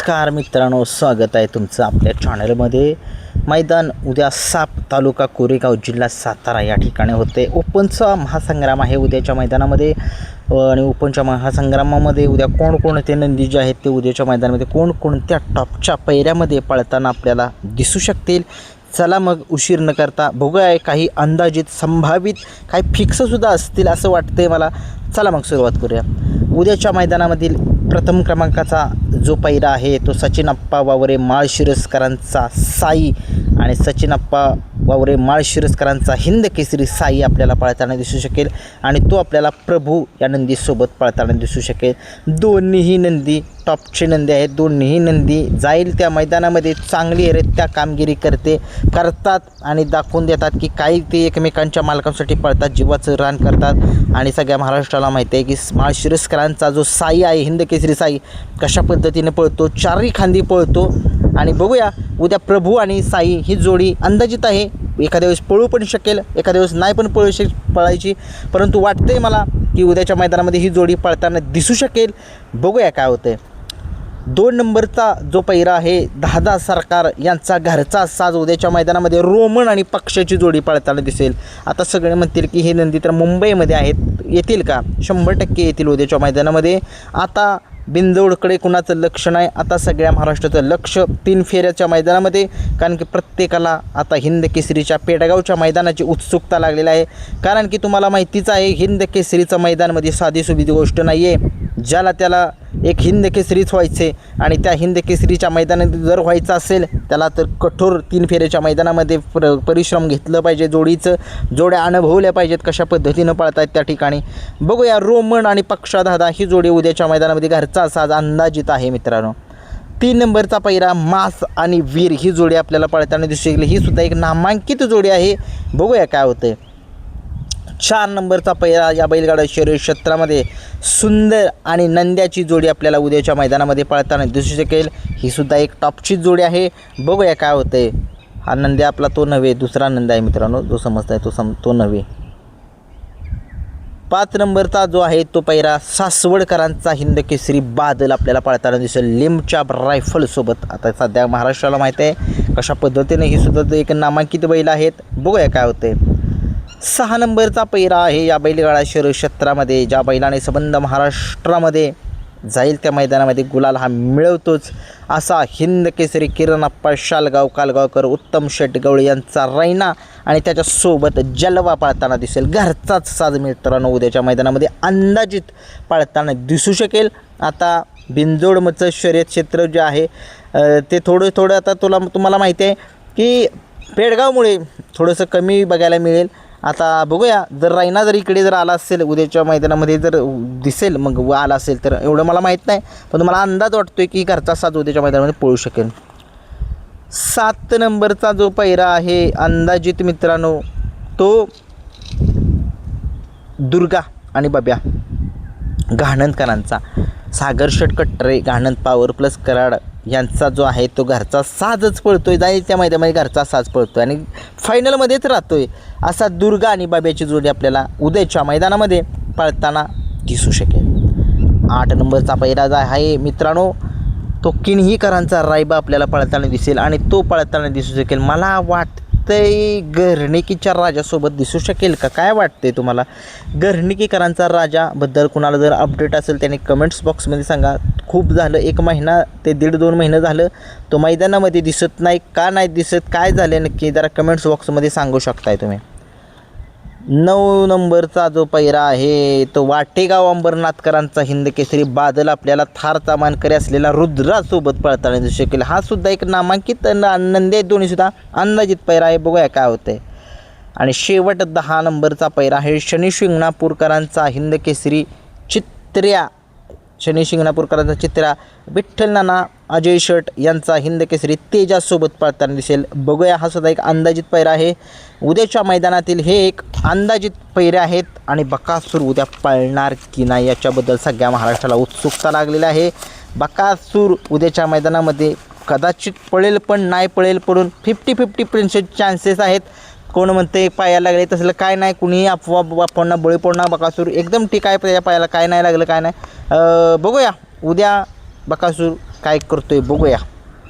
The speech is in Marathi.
नमस्कार मित्रांनो, स्वागत आहे तुमचं आपल्या चॅनलमध्ये. मैदान उद्या साप, तालुका कोरेगाव, जिल्हा सातारा या ठिकाणी होते. ओपनचा महासंग्राम आहे उद्याच्या मैदानामध्ये. आणि ओपनच्या महासंग्रामामध्ये उद्या कोणकोणते नंदी जे आहेत ते उद्याच्या मैदानामध्ये कोणकोणत्या टॉपच्या पैऱ्यामध्ये पळताना आपल्याला दिसू शकतील. चला मग उशीर न करता बघूया, काही अंदाजित संभावित काही फिक्ससुद्धा असतील असं वाटतंय मला. चला मग सुरुवात करूया. उद्याच्या मैदानामधील प्रथम क्रमांकाचा जो पैरा आहे तो सचिनप्पा वावरे माळशिरसकरांचा साई आणि सचिनप्पा वावरे माळशिरसकरांचा हिंद केसरी साई आपल्याला पळताना दिसू शकेल. आणि तो आपल्याला प्रभू या नंदीसोबत पळताना दिसू शकेल. दोन्हीही नंदी टॉपचे नंदी आहेत. दोन्हीही नंदी जाईल त्या मैदानामध्ये चांगलीरित्या कामगिरी करतात आणि दाखवून देतात की काही ते एकमेकांच्या मालकांसाठी पळतात, जीवाचं रान करतात. आणि सगळ्या महाराष्ट्राला माहिती आहे की माळशिरसकरांचा जो साई आहे, हिंद केसरी साई, कशा पद्धतीने पळतो, चारही खांदी पळतो. आणि बघूया उद्या प्रभू आणि साई ही जोडी अंदाजित आहे. एखाद्या वेळेस पळू पण शकेल, एखाद्या वेळेस नाही पण पळायची, परंतु वाटतंय मला की उद्याच्या मैदानामध्ये ही जोडी पळताना दिसू शकेल. बघूया काय होतंय. 2 नंबरचा जो पैरा आहे दादा सरकार यांचा घरचा साज उद्याच्या मैदानामध्ये रोमन आणि पक्षाची जोडी पळताना दिसेल. आता सगळे म्हणतील की हे नंदी तर मुंबईमध्ये आहेत, येतील का? 100% येतील उद्याच्या मैदानामध्ये. आता बिंदोडकडे कुणाचं लक्ष नाही, आता सगळ्या महाराष्ट्राचं लक्ष 3 फेऱ्याच्या मैदानामध्ये. कारण की प्रत्येकाला आता हिंद केसरीच्या पेडगावच्या मैदानाची उत्सुकता लागलेली आहे. कारण की तुम्हाला माहितीच आहे हिंद केसरीचं मैदानामध्ये साधी सुविधी गोष्ट नाही आहे. ज्याला त्याला एक हिंद केसरीच व्हायचे आणि त्या हिंद केसरीच्या मैदानात जर व्हायचं असेल त्याला तर कठोर 3 फेऱ्याच्या मैदानामध्ये परिश्रम घेतलं पाहिजे. जोड्या अनुभवल्या पाहिजेत कशा पद्धतीनं पळतात त्या ठिकाणी. बघूया रोमन आणि पक्षादादा ही जोडी उद्याच्या मैदानामध्ये घरचा साज अंदाजित आहे मित्रांनो. 3 नंबरचा पैरा मास आणि वीर ही जोडी आपल्याला पळताना दिसू शकली. ही सुद्धा एक नामांकित जोडी आहे. बघूया काय होतं. 4 नंबरचा पैरा या बैलगाडा शर्यत क्षेत्रामध्ये सुंदर आणि नंद्याची जोडी आपल्याला उद्याच्या मैदानामध्ये पळताना दिसू शकेल. ही सुद्धा एक टॉपची जोडी आहे. बघूया काय होतंय. हा नंद्या आपला तो नव्हे, दुसरा नंदा आहे मित्रांनो, जो समजताय तो नव्हे. 5 नंबरचा जो आहे तो पैरा सासवडकरांचा हिंद केसरी बादल आपल्याला पळताना दिसेल लिमच्या रायफलसोबत. आता सध्या महाराष्ट्राला माहिती आहे कशा पद्धतीने ही सुद्धा एक नामांकित बैल आहेत. बघूया काय होतंय. 6 नंबरचा पैरा आहे या बैलगाडा शर्यत क्षेत्रामध्ये. ज्या बैलाने संबंध महाराष्ट्रामध्ये जाईल त्या मैदानामध्ये गुलाल हा मिळवतोच असा हिंद केसरी किरणप्पा शालगाव कालगावकर उत्तम शेटगवळे यांचा रैना आणि त्याच्यासोबत जलवा पळताना दिसेल. घरचाच साज मित्रांनो उद्याच्या मैदानामध्ये अंदाजित पळताना दिसू शकेल. आता बिंजोडचं शर्यत क्षेत्र जे आहे ते थोडं आता तुम्हाला माहिती आहे की पेडगावमुळे थोडंसं कमी बघायला मिळेल. आता बघूया, जर रायना जर इकडे जर आला असेल उद्याच्या मैदानामध्ये जर दिसेल मग आला असेल तर एवढं मला माहीत नाही, पण मला अंदाज वाटतो आहे की घरचा साज उद्याच्या मैदानामध्ये पळू शकेल. 7 नंबरचा जो पैरा आहे अंदाजित मित्रांनो तो दुर्गा आणि बब्या घाणंदकरांचा. सागर षटकट्टरे घाणंद पॉवर प्लस कराड यांचा जो आहे तो घरचा साजच पळतो आहे. जाईल त्या मैदानामध्ये घरचा साज पळतो आहे आणि फायनलमध्येच राहतो आहे. असा दुर्गा आणि बाब्याची जोडी आपल्याला उद्याच्या मैदानामध्ये पळताना दिसू शकेल. 8 नंबरचा पैरा जो आहे मित्रांनो तो किणहीकरांचा रायबा आपल्याला पळताना दिसेल आणि तो पळताना दिसू शकेल. मला वाटतंय घरणिकीच्या राजासोबत दिसू शकेल का? काय वाटतंय तुम्हाला? घरणिकीकरांचा राजाबद्दल कुणाला जर अपडेट असेल त्याने कमेंट्स बॉक्समध्ये सांगा. खूप झालं, 1 महिना ते 1.5-2 महिने झालं तो मैदानामध्ये दिसत नाही. का नाही दिसत, काय झाले नक्की, जरा कमेंट्स बॉक्समध्ये सांगू शकताय तुम्ही. 9 नंबरचा जो पैरा आहे तो वाटेगाव अंबरनाथकरांचा हिंद केसरी बादल आपल्याला थारचा मानकरी असलेला रुद्रासोबत पळताना दिसू शकेल. हा सुद्धा एक नामांकित नंदी आहेत दोन्हीसुद्धा. अंदाजित पैरा आहे. बघूया काय होतं आहे. आणि शेवट 10 नंबरचा पैरा आहे शनी शिंगणापूरकरांचा हिंद केसरी चित्र्या. शनी शिंगणापूरकरांचा चित्रा विठ्ठल नाना अजय शट यांचा हिंद केसरी तेजासोबत पळताना दिसेल. बघूया, हा सुद्धा एक अंदाजित पैरा आहे. उद्याच्या मैदानातील हे एक अंदाजित पैरे आहेत. आणि बकासूर उद्या पळणार की नाही याच्याबद्दल सगळ्या महाराष्ट्राला उत्सुकता लागलेली आहे. बकासूर उद्याच्या मैदानामध्ये कदाचित पळेल पण नाही पळेल, पडून 50-50% चान्सेस आहेत. कोण म्हणते पायाला लागले, तसलं काय नाही. कुणीही अफवा बळी पडणार. बकासूर एकदम ठीक आहे, त्याच्या पायाला काय नाही लागलं, काय नाही. बघूया उद्या बकासूर काय करतोय बघूया.